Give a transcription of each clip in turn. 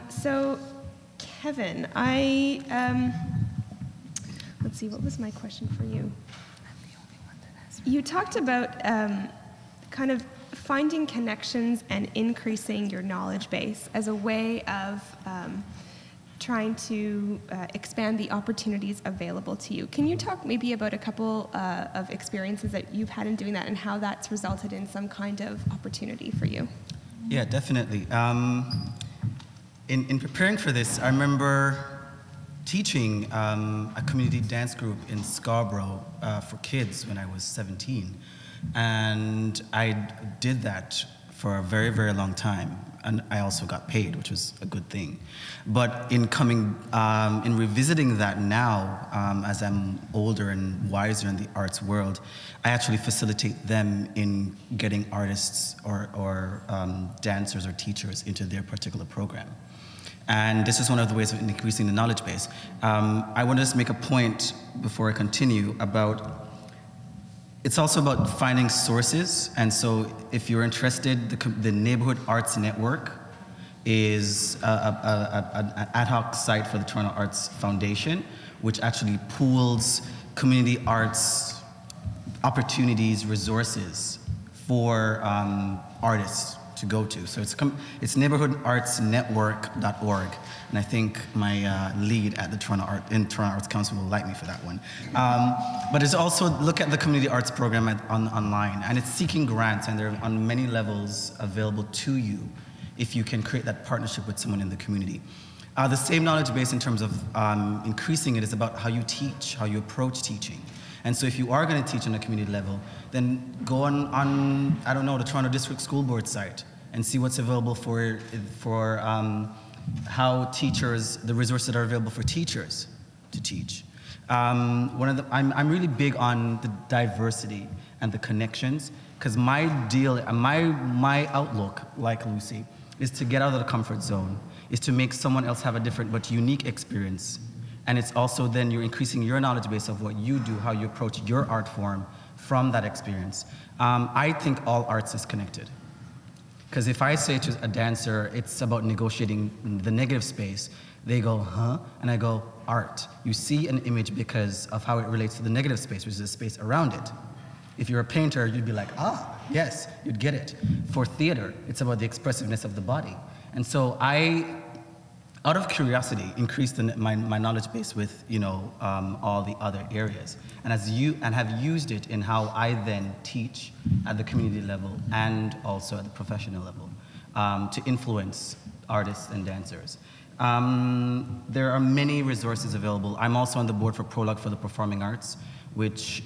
So, Kevin, let's see, what was my question for you? You talked about kind of finding connections and increasing your knowledge base as a way of trying to expand the opportunities available to you. Can you talk maybe about a couple of experiences that you've had in doing that and how that's resulted in some kind of opportunity for you? Yeah, definitely. In preparing for this, I remember teaching a community dance group in Scarborough for kids when I was 17. And I did that for a very, very long time. And I also got paid, which was a good thing. But in revisiting that now, as I'm older and wiser in the arts world, I actually facilitate them in getting artists or dancers or teachers into their particular program. And this is one of the ways of increasing the knowledge base. I want to just make a point before I continue about, it's also about finding sources. And so if you're interested, the Neighborhood Arts Network is an ad hoc site for the Toronto Arts Foundation, which actually pools community arts opportunities, resources for artists to go to. So it's neighborhoodartsnetwork.org, and I think my lead at the Toronto Arts Council will like me for that one. But it's also look at the community arts program online, and it's seeking grants, and they're on many levels available to you if you can create that partnership with someone in the community. The same knowledge base in terms of increasing it is about how you teach, how you approach teaching. And so if you are going to teach on a community level, then go on I don't know, the Toronto District School Board site and see what's available for how teachers, the resources that are available for teachers to teach. I'm really big on the diversity and the connections, because my outlook, like Lucy, is to get out of the comfort zone, is to make someone else have a different but unique experience. And it's also then you're increasing your knowledge base of what you do, how you approach your art form from that experience. I think all arts is connected. Because if I say to a dancer, it's about negotiating the negative space, they go, huh? And I go, art. You see an image because of how it relates to the negative space, which is the space around it. If you're a painter, you'd be like, ah, yes, you'd get it. For theater, it's about the expressiveness of the body. And so I, out of curiosity, increased my knowledge base with all the other areas, and have used it in how I then teach at the community level and also at the professional level to influence artists and dancers. There are many resources available. I'm also on the board for Prologue for the Performing Arts, which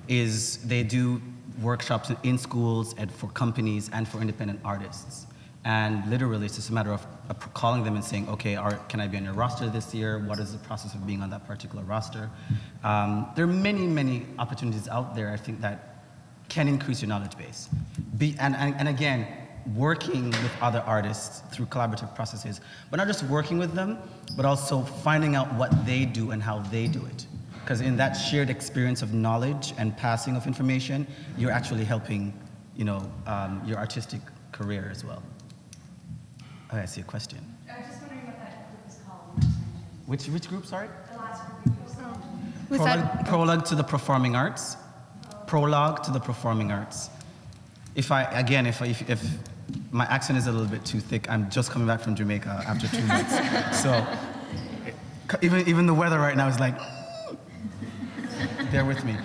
they do workshops in schools and for companies and for independent artists. And literally, it's just a matter of calling them and saying, okay, can I be on your roster this year? What is the process of being on that particular roster? There are many, many opportunities out there, I think, that can increase your knowledge base. And again, working with other artists through collaborative processes, but not just working with them, but also finding out what they do and how they do it. Because in that shared experience of knowledge and passing of information, you're actually helping, your artistic career as well. Oh, I see a question. I was just wondering what that group is called. Which group, sorry? The last group you said. Prologue to the Performing Arts. Prologue to the Performing Arts. If my accent is a little bit too thick, I'm just coming back from Jamaica after 2 months. So even the weather right now is like, bear with me.